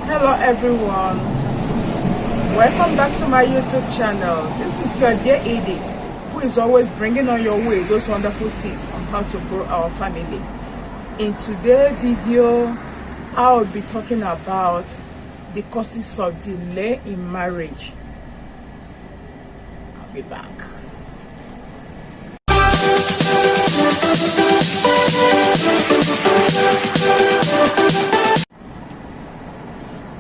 Hello everyone, welcome back to my YouTube channel. This is your dear Edith, who is always bringing on your way those wonderful tips on how to grow our family. In today's video, I will be talking about the causes of delay in marriage. I'll be back.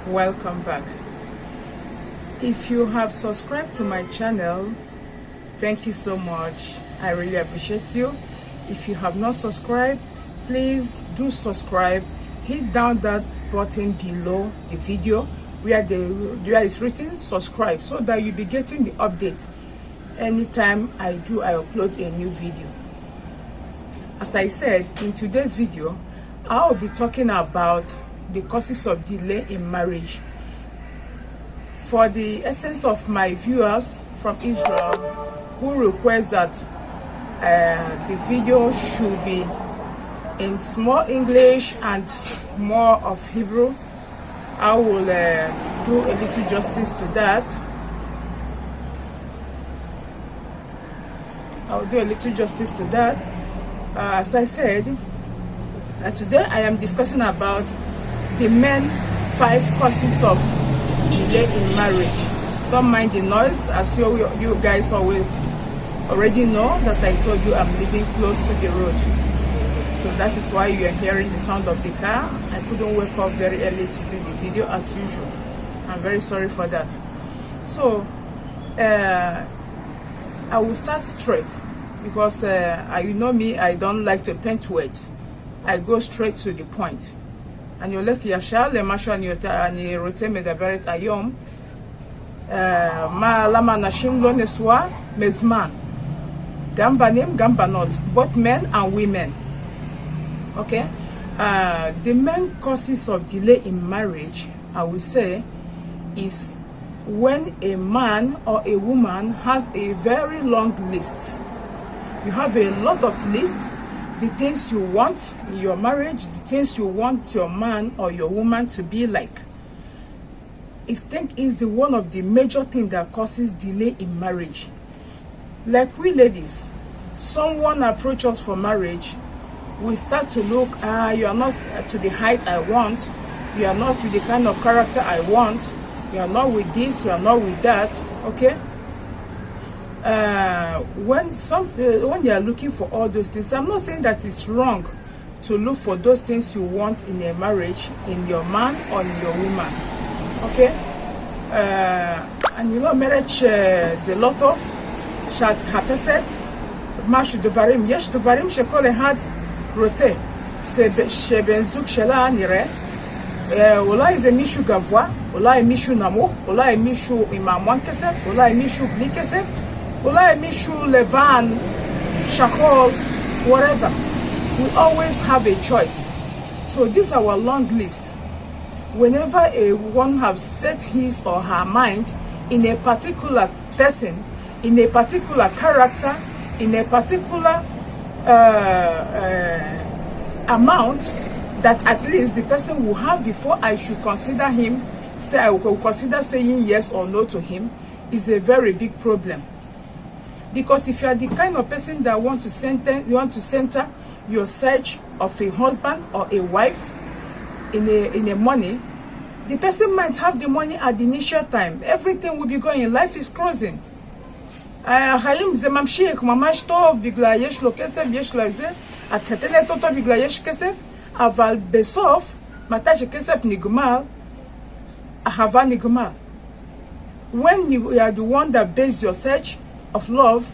Welcome back. If you have subscribed to my channel, thank you so much. I really appreciate you. If you have not subscribed, please do subscribe. Hit down that button below the video where it's written subscribe, so that you'll be getting the update anytime I upload a new video. As I said, in today's video, I'll be talking about the causes of delay in marriage. For the essence of my viewers from Israel who request that the video should be in small English and more of Hebrew, I will do a little justice to that. As I said, today I am discussing about the main 5 causes of delay in marriage. Don't mind the noise, as you guys already know that I told you I'm living close to the road. So that is why you are hearing the sound of the car. I couldn't wake up very early to do the video as usual. I'm very sorry for that. So I will start straight because you know me, I don't like to paint words. I go straight to the point. And you look yashal le masho ani rote medaberet ayom ma lama nashim lo neswa mezman gambanim gambanot, both men and women. Okay, the main causes of delay in marriage, I would say, is when a man or a woman has a very long list. You have a lot of lists. The things you want in your marriage, the things you want your man or your woman to be like. I think is the one of the major things that causes delay in marriage. Like we ladies, someone approach us for marriage, we start to look, you are not to the height I want, you are not with the kind of character I want, you are not with this, you are not with that, okay? When you are looking for all those things, I'm not saying that it's wrong to look for those things you want in a marriage, in your man or in your woman, okay? And you know, marriage is a lot of shat hapeset mash devarim yesh devarim shekol ehad rote shebenzuk shela nire אולי זה מישהו גבוה, אולי מישהו נמוך, אולי מישהו עם המון כסף, אולי מישהו בלי כסף, אולי מישהו לבן, שחור, whatever. We always have a choice. So this is our long list. Whenever one has set his or her mind in a particular person, in a particular character, in a particular amount, that at least the person will have before I should consider him, say I will consider saying yes or no to him, is a very big problem. Because if you are the kind of person that want to center your search of a husband or a wife in a money, the person might have the money at the initial time. Everything will be going, life is closing. החיים זה ממשיך ממש טוב בגלל יש לו כסף, יש לו זה, את חתנת אותו בגלל יש כסף, אבל בסוף, מתי שכסף נגמר, אהבה נגמר. When you are the one that base your search of love,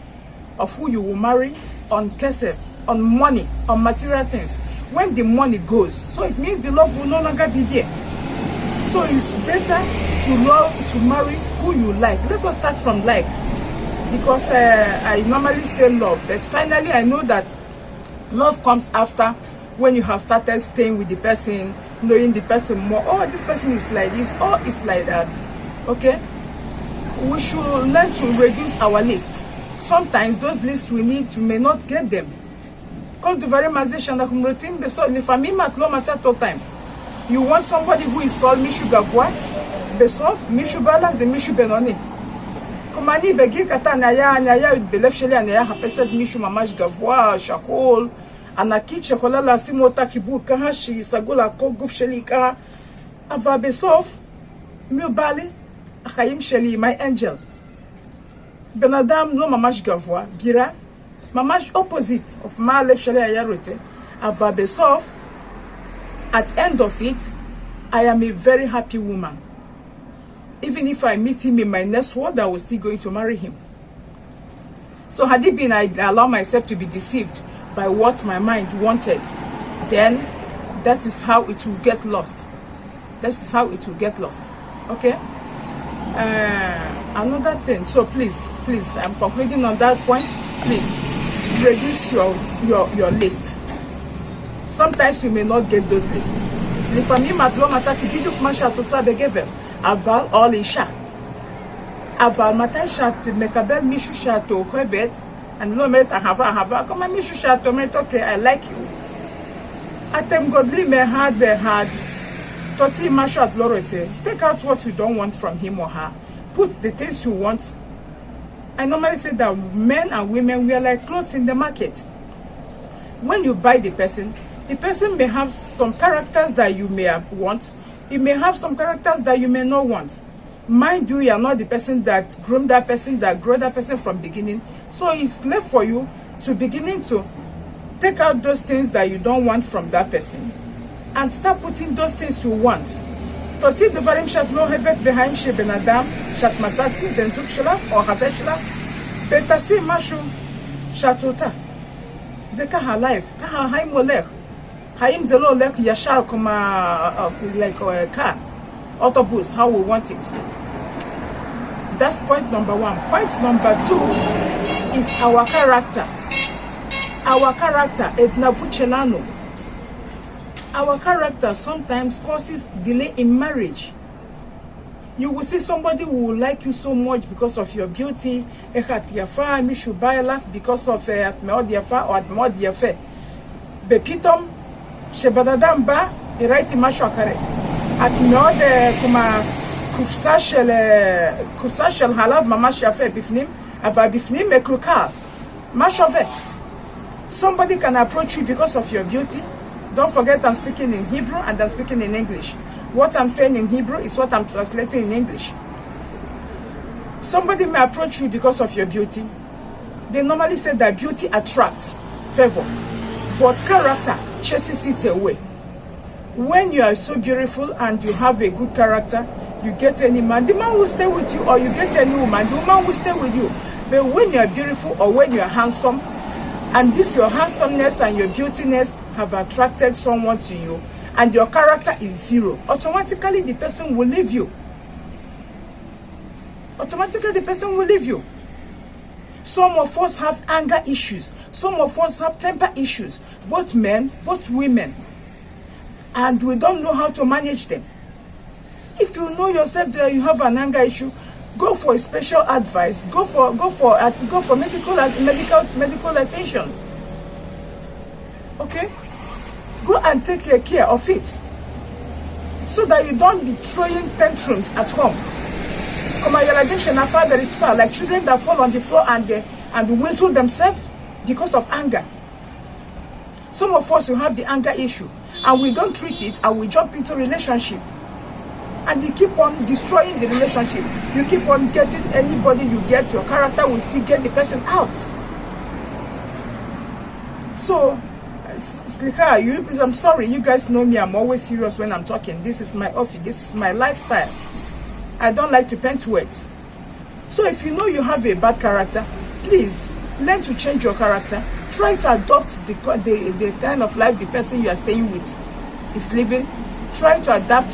of who you will marry, on kesef, on money, on material things, when the money goes, so it means the love will no longer be there. So it's better to marry who you like. Let us start from like, because I normally say love, but finally I know that love comes after, when you have started staying with the person, knowing the person more. Oh, this person is like this, oh, it's like that. Okay, we should learn to reduce our list. Sometimes those lists we may not get them. Call the very mazation like routine, so the family mat lo matter to time. You want somebody who is called Mishu Gavois, Besof, Mishu Balas, the Mishu Benoni. Komani Begi Kata Naya, Belef Sheli, and Naya Hapesed Mishu Mamash Gavois, Shakol, Anaki Chakola, Simota Kibu, Kahashi, Sagola, Koguf Shelika, Ava Besof, Mubali, Akaim Sheli, my angel. Benadam no Mamash Gavois, Gira, Mamash opposite of Malef Sheli Ayarote, Ava Besof. At end of it, I am a very happy woman. Even if I meet him in my next world, I was still going to marry him. So had it been I allow myself to be deceived by what my mind wanted, then that is how it will get lost. That is how it will get lost. Okay? Another thing. So please, I'm concluding on that point. Please, reduce your list. Sometimes you may not get those lists. Les familles maintenant matin qui bidou comment chatota begevel aval all isha aval matin chat mekabel mishu chato hevet and no merit hava come mishu chato merit okay I like you atem godly me hard toti mashat lorote. Take out what you don't want from him or her, put the things you want. I normally say that men and women, we are like clothes in the market. When you buy the person may have some characters that you may want. He may have some characters that you may not want. Mind you, you are not the person that groomed that person, that grew that person from beginning. So it's left for you to beginning to take out those things that you don't want from that person and start putting those things you want. Toti the varim shat lo hevet behind she benadam shat mataki benzuk shela or havet shela betasi mashu shatota. Zeka her life, kaha haim molech. Haim zelo like yashal koma like a car, autobus, how we want it. That's point number one. Point number two is our character. Our character, etnavuchelano. Our character sometimes causes delay in marriage. You will see somebody who will like you so much because of your beauty, because of atmeodiafa or atmeodiafe. Bepitom Shebadadam ba iraiti masho akare. At meod kuma kufsa shel halav mamash yafe bifnim ava bifnim eklukal mashove. Somebody can approach you because of your beauty. Don't forget I'm speaking in Hebrew and I'm speaking in English. What I'm saying in Hebrew is what I'm translating in English. Somebody may approach you because of your beauty. They normally say that beauty attracts favor, but character chases it away. When you are so beautiful and you have a good character, you get any man, the man will stay with you, or you get any woman, the woman will stay with you. But when you are beautiful or when you are handsome, and this your handsomeness and your beautiness have attracted someone to you, and your character is zero, automatically the person will leave you. Automatically the person will leave you. Some of us have anger issues. Some of us have temper issues. Both men, both women. And we don't know how to manage them. If you know yourself that you have an anger issue, go for a special advice. Go for medical attention. Okay? Go and take care of it, so that you don't be throwing tantrums at home. Like children that fall on the floor and whistle themselves because of anger. Some of us will have the anger issue and we don't treat it, and we jump into relationship and you keep on destroying the relationship. You keep on getting anybody you get, your character will still get the person out. So I'm sorry, you guys know me, I'm always serious when I'm talking. This is my office, this is my lifestyle. I don't like to paint words. So if you know you have a bad character, please learn to change your character. Try to adopt the kind of life the person you are staying with is living. Try to adapt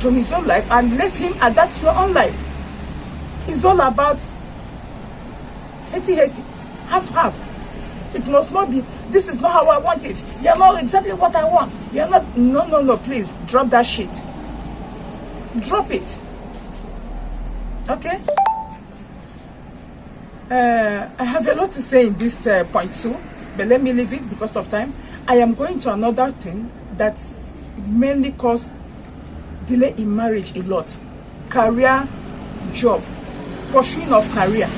to his own life and let him adapt to your own life. It's all about half. It must not be, this is not how I want it. You're not exactly what I want. You're not, no, please, drop that shit. Drop it. Okay? I have a lot to say in this point too, but let me leave it because of time. I am going to another thing that mainly cause delay in marriage a lot. Career, job, pursuing of career.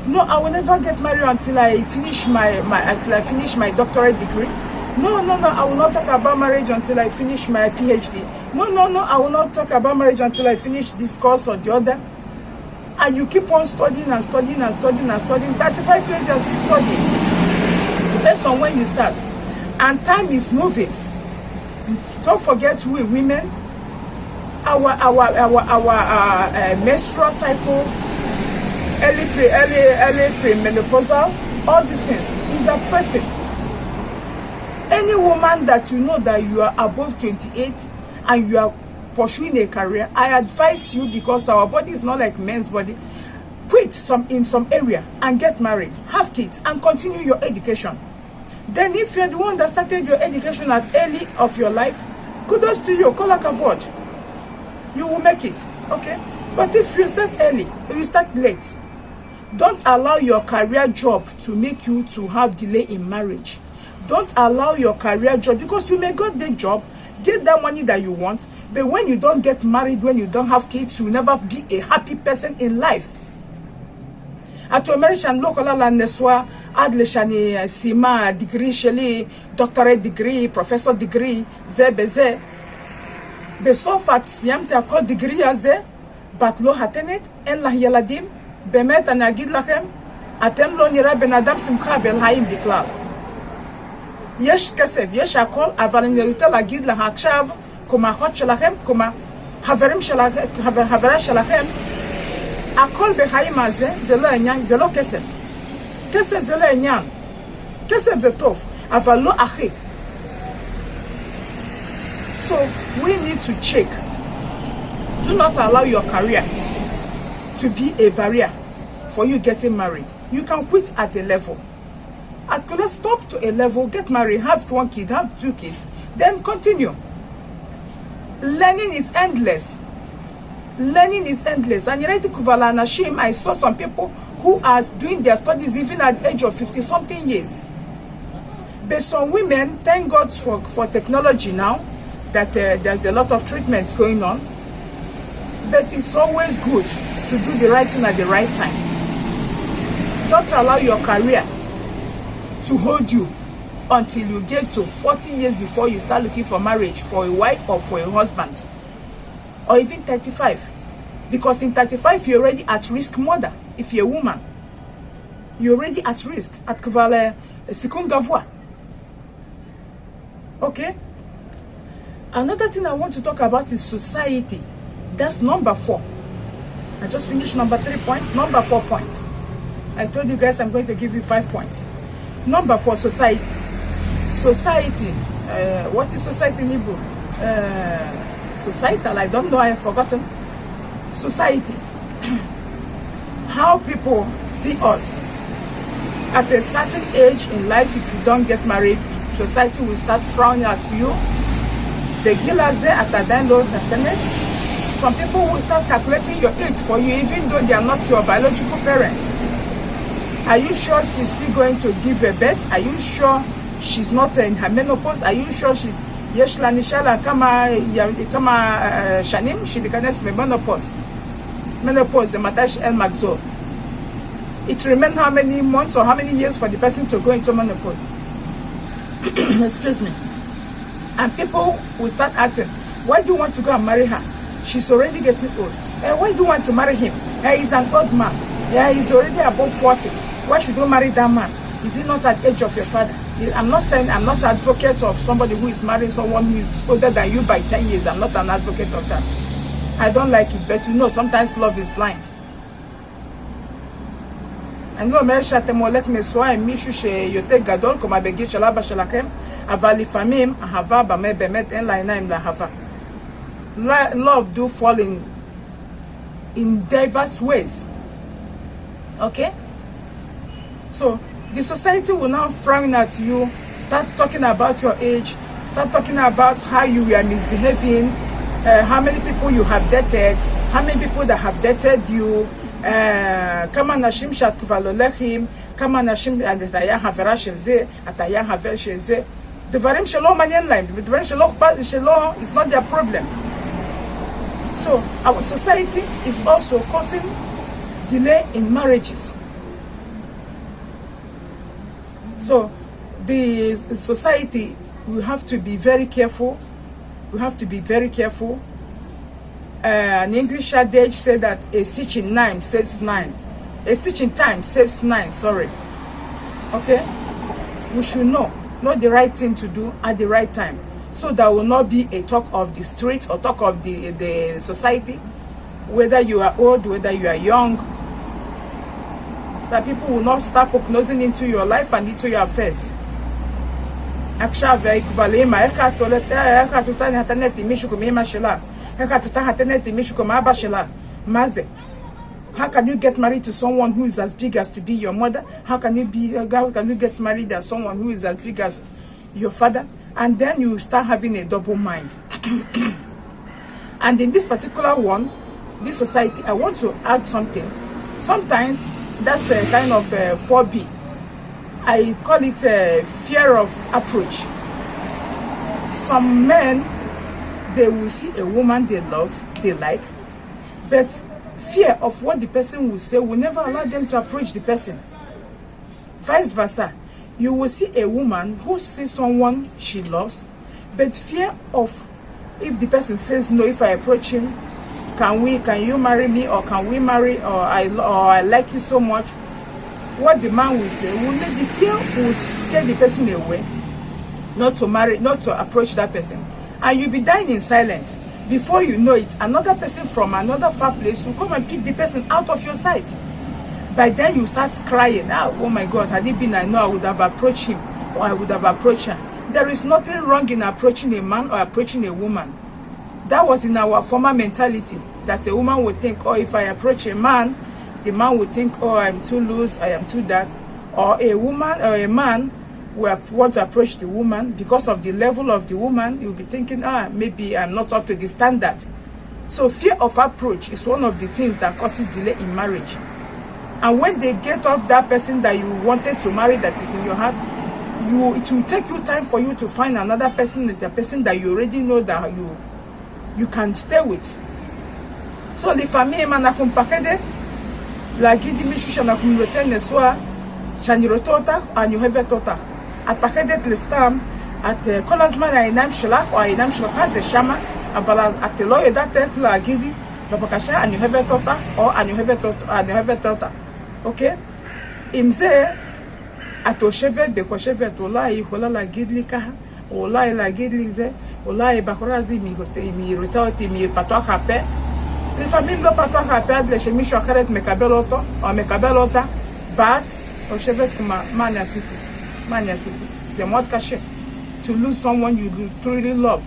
No, I will never get married until I finish my doctorate degree. No, I will not talk about marriage until I finish my PhD. No, I will not talk about marriage until I finish this course or the other. And you keep on studying and studying and studying and studying. 35 years you are still studying. Based on when you start. And time is moving. Don't forget, we women, our menstrual cycle, early premenopausal, all these things is affected. Any woman that you know that you are above 28 and you are pursuing a career, I advise you, because our body is not like men's body, quit in some area and get married, have kids, and continue your education. Then if you're the one that started your education at early of your life, kudos to you, call like a vote. You will make it, okay? But if you start early, you start late, don't allow your career job to make you to have delay in marriage. Don't allow your career job, because you may get the job, get that money that you want, but when you don't get married, when you don't have kids, you will never be a happy person in life. At American local neswa adle shani sima degree sheli doctorate degree professor degree zebeze be so fat siamte akol degree aze but lo hatenet en la yaladim bemet anagid lachem atem lo nira ben adam simcha bel haim biklal yesh kesef yesh akol אבל אני רוצה להגיד לך עכשיו כמו אחות שלכם כמו חברים שלכם חברה שלכם הכל בחיים הזה זה לא עניין, זה לא כסף. כסף זה לא עניין. כסף זה טוב, אבל לא הכי. So we need to check. Do not allow your career to be a barrier for you getting married. You can quit at a level. Stop to a level, get married, have one kid, have 2 kids, then continue. Learning is endless. Learning is endless. And I saw some people who are doing their studies even at the age of 50-something years. But some women, thank God for technology now, that there's a lot of treatments going on. But it's always good to do the right thing at the right time. Don't allow your career to hold you until you get to 40 years before you start looking for marriage, for a wife or for a husband. Or even 35, because in 35 you're already at risk mother. If you're a woman, you're already at risk at kavale sikungavwa. Okay. Another thing I want to talk about is society. That's number 4. I just finished number 3 points. Number 4 points. I told you guys I'm going to give you 5 points. Number 4, society. Society. What is society in Hebrew? Societal, I don't know, I have forgotten. Society. How people see us. At a certain age in life, if you don't get married, society will start frowning at you. The gilaze at the end of the internet. Some people will start calculating your age for you, even though they are not your biological parents. Are you sure she's still going to give a birth? Are you sure she's not in her menopause? Are you sure she's יש לה נשאלה כמה שנים שתיכנס ממנופוז. Menopause, the מתי שאין מחזור. It remains how many months or how many years for the person to go into menopause. Excuse me. And people will start asking, why do you want to go and marry her? She's already getting old. And why do you want to marry him? He's an old man. Yeah, he's already above 40. Why should you marry that man? Is he not at the age of your father? I'm not saying I'm not an advocate of somebody who is marrying someone who is older than you by 10 years. I'm not an advocate of that. I don't like it, but you know, sometimes love is blind. אני לא אומר שאתם הולך נשואה עם מישהו שיותר גדול, כמו בגיל של אבא שלכם, אבל לפעמים אהבה באמת אין לה עיניים לאהבה. Love do fall in diverse ways. Okay? So, the society will now frown at you, start talking about your age, start talking about how you were misbehaving, how many people you have dated, how many people that have dated you, כמה אנשים שאת כבר הולכים, כמה אנשים, אתה היה חברה של זה, אתה היה חבר של זה. Devarim shelo manyan lime. Devarim shelo is not their problem. So our society is also causing delay in marriages. So the society, we have to be very careful. We have to be very careful. An English adage said that a stitch in time saves 9. A stitch in time saves 9, sorry. Okay? We should know the right thing to do at the right time. So there will not be a talk of the streets or talk of the society, whether you are old, whether you are young, that people will not start prognosing into your life and into your affairs. How can you get married to someone who is as big as to be your mother? How can you get married to someone who is as big as your father? And then you start having a double mind. And in this particular one, this society, I want to add something. Sometimes that's a kind of 4B. I call it a fear of approach. Some men, they will see a woman they love, they like, but fear of what the person will say will never allow them to approach the person. Vice versa. You will see a woman who sees someone she loves, but fear of if the person says no, if I approach him, can you marry me, or can we marry, or I like you so much. What the man will say will make the fear will scare the person away, not to approach that person, and you'll be dying in silence. Before you know it, another person from another far place will come and pick the person out of your sight. By then you start crying, oh my God, had it been I know, I would have approached him, or I would have approached her. There is nothing wrong in approaching a man or approaching a woman. That was in our former mentality, that a woman would think, oh, if I approach a man, the man would think, oh, I'm too loose, I am too that. Or a woman or a man will want to approach the woman because of the level of the woman. You'll be thinking, maybe I'm not up to the standard. So fear of approach is one of the things that causes delay in marriage. And when they get off that person that you wanted to marry that is in your heart, it will take you time for you to find another person, the person that you already know that you can stay with. So les familles manakumpakede la gidi mishusha na kumlote neswa chanirotota anyuheve tota atpakede listam at kolasman ainam shlak or ainam shlakaze shama avala atelo edate la gidi babakasha anyuheve tota or anyuheve tota. Okay, imze atosheve bekosheve tola ihola la gidli kaha ola la gidli ze ola bakorazi mi rototi mi patwa kape. Les familles ne peuvent pas perdre les chemises chocarettes mekabeloto or mekabelota, but au chevet comme mania city. C'est mort caché. To lose someone you truly love,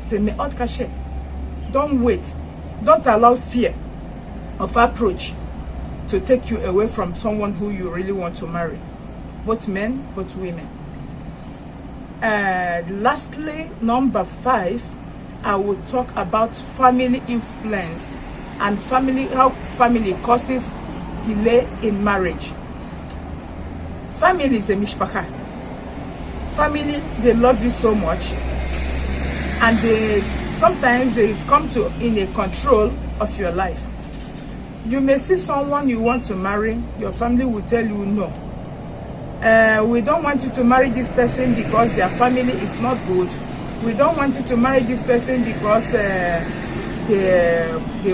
c'est mort caché. Don't wait. Don't allow fear of approach to take you away from someone who you really want to marry, both men, both women. Lastly, number 5, I will talk about family influence and how family causes delay in marriage. Family is a mishpacha. Family, they love you so much, and sometimes they come to in a control of your life. You may see someone you want to marry, your family will tell you no. We don't want you to marry this person because their family is not good. We don't want you to marry this person because the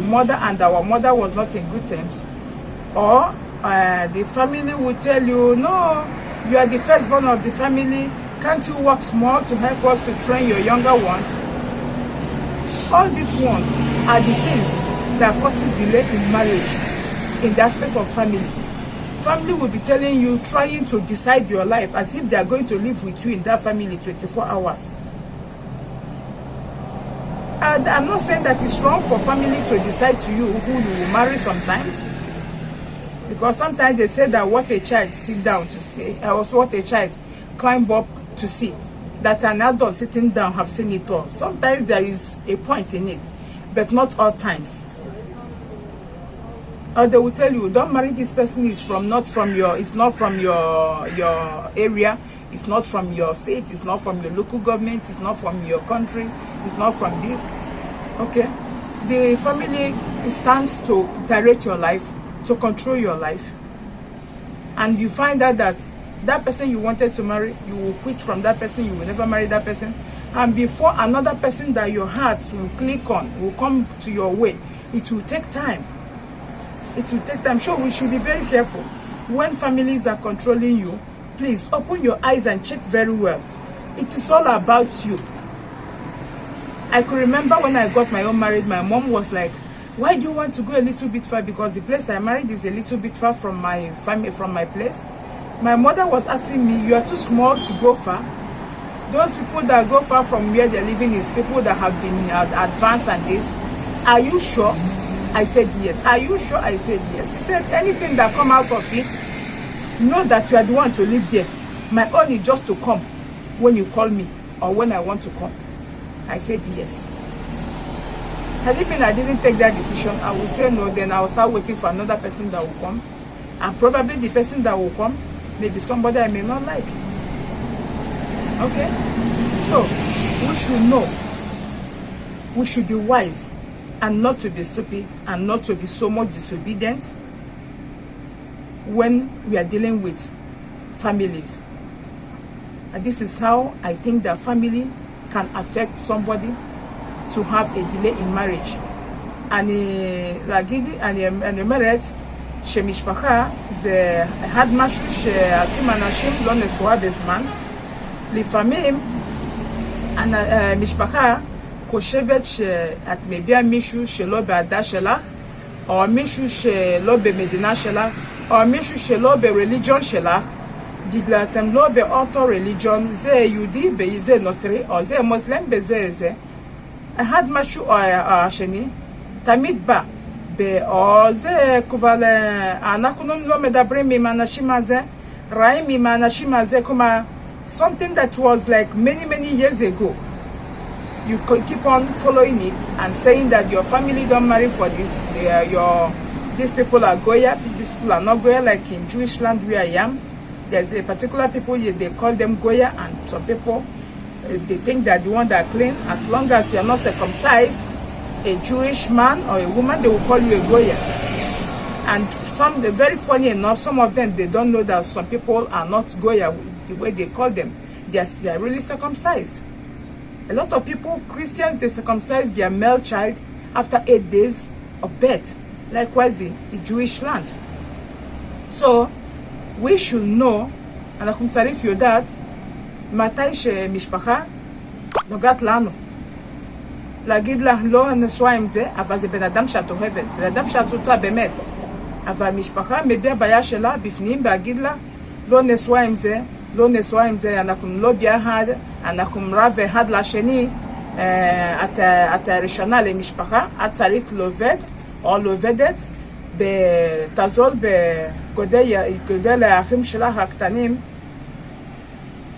mother and our mother was not in good terms. Or the family will tell you, no, you are the firstborn of the family. Can't you work small to help us to train your younger ones? All these ones are the things that causes delay in marriage in the aspect of family. Family will be telling you, trying to decide your life as if they are going to live with you in that family 24 hours. And I'm not saying that it's wrong for family to decide to you who you will marry sometimes. Because sometimes they say that what a child sit down to see, or what a child climb up to see, that an adult sitting down have seen it all. Sometimes there is a point in it, but not all times. Or they will tell you, don't marry this person, it's not from your area, It's not from your state, it's not from your local government, it's not from your country, it's not from this. Okay? The family stands to direct your life, to control your life. And you find out that that person you wanted to marry, you will quit from that person, you will never marry that person. And before another person that your heart will click on, will come to your way, it will take time. It will take time. So we should be very careful. When families are controlling you, please open your eyes and check very well. It is all about you. I could remember when I got my own married, my mom was like, why do you want to go a little bit far? Because the place I married is a little bit far from my family, from my place. My mother was asking me, you are too small to go far. Those people that go far from where they're living is people that have been advanced and this. Are you sure? I said yes. Are you sure? I said yes. He said, anything that come out of it, know that you are the one to live there. My own is just to come when you call me or when I want to come. I said yes. Had it been I didn't take that decision, I would say no, then I will start waiting for another person that will come. And probably the person that will come may be somebody I may not like. Okay? So, we should know. We should be wise and not to be stupid and not to be so much disobedient when we are dealing with families. And this is how I think that family can affect somebody to have a delay in marriage. אני אומרת שמשפחה זה אחד משהו שעושים אנשים לא נשואה בזמן. לפעמים המשפחה חושבת שאת מביאה מישהו שלא בעדה שלך, או מישהו שלא במדינה שלך, או מישהו שלא ברליג'ון שלך, בגלל אתם לא באותו רליג'ון, זה יהודי וזה נוצרי, או זה מוסלם בזה זה. אחד משהו או השני תמיד בא, או זה כבר אנחנו לא מדברים עם האנשים הזה, רעים עם האנשים הזה, כמו something that was like many years ago. You keep on following it and saying that your family don't marry for this, these people are Goya, these people are not Goya, like in Jewish land where I am. There's a particular people, they call them Goya, and some people, they think that the one that are clean, as long as you are not circumcised, a Jewish man or a woman, they will call you a Goya. And some, they're very funny enough, some of them, they don't know that some people are not Goya, the way they call them. They are really circumcised. A lot of people, Christians, they circumcise their male child after 8 days of birth. Likewise, the Jewish land. So, we should know, אנחנו צריך יודעת, מתי שמשפחה נוגעת לנו. להגיד לה, לא נשואה עם זה, אבל זה בן אדם שאת אוהבת, בן אדם שאת רוצה באמת. אבל המשפחה מביאה בעיה שלה בפנים, להגיד לה, לא נשואה עם זה, לא נשואה עם זה, אנחנו לא ביחד, אנחנו רב אחד לשני, את הראשונה למשפחה, את צריך לעובד או לעובדת, תעזור בגודל האחים שלך הקטנים,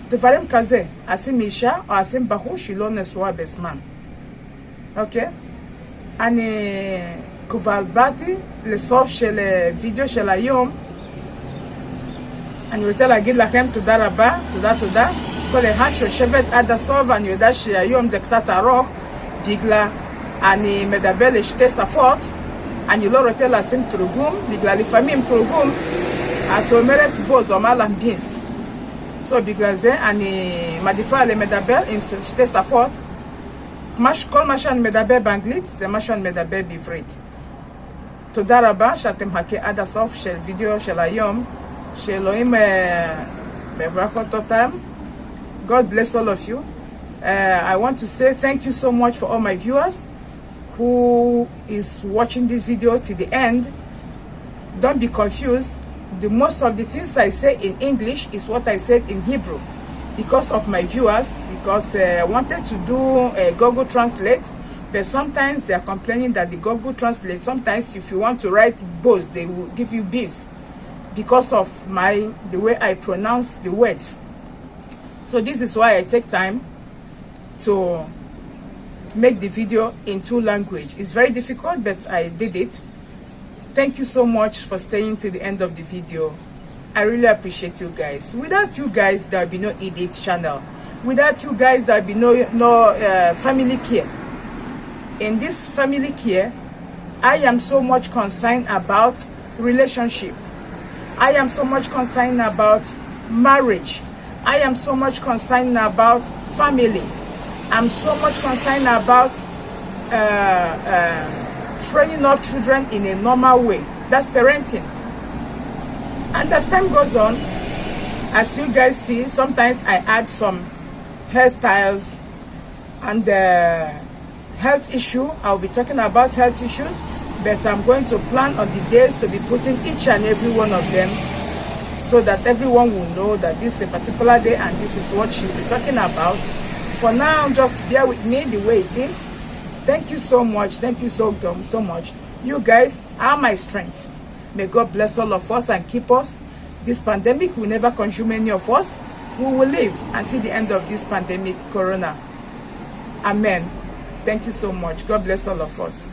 דברים כזה, עושים אישה או עושים בחור שלא נשואה בזמן. אוקיי? אני כבר באתי לסוף של וידאו של היום. אני רוצה להגיד לכם תודה רבה, תודה. כל אחד שיושבת עד הסוף, אני יודע שהיום זה קצת ארוך, בגלל אני מדבר לשתי שפות, אני לא רוצה לשים תרגום, בגלל לפעמים תרגום, את אומרת בו, זה אומר להמביס. So בגלל זה אני מעדיפה למדבר עם שתי שפות. כל מה שאני מדבר באנגלית, זה מה שאני מדבר בעברית. תודה רבה שאתם מחכים עד הסוף של וידאו של היום, שאלוהים מברכות אותם. God bless all of you. I want to say thank you so much for all my viewers who is watching this video to the end. Don't be confused. The most of the things I say in English is what I said in Hebrew because of my viewers, because I wanted to do a Google Translate, but sometimes they are complaining that the Google Translate, sometimes if you want to write both, they will give you bees because of the way I pronounce the words. So this is why I take time to make the video in 2 languages. It's very difficult, but I did it. Thank you so much for staying to the end of the video. I really appreciate you guys. Without you guys, there will be no Edith channel. Without you guys, there will be no family care. In this family care, I am so much concerned about relationship. I am so much concerned about marriage. I am so much concerned about family. I'm so much concerned about training up children in a normal way. That's parenting. And as time goes on, as you guys see, sometimes I add some hairstyles and health issue. I'll be talking about health issues, but I'm going to plan on the days to be putting each and every one of them so that everyone will know that this is a particular day and this is what she'll be talking about. For now, just bear with me the way it is. Thank you so much. Thank you so much. You guys are my strength. May God bless all of us and keep us. This pandemic will never consume any of us. We will live and see the end of this pandemic, Corona. Amen. Thank you so much. God bless all of us.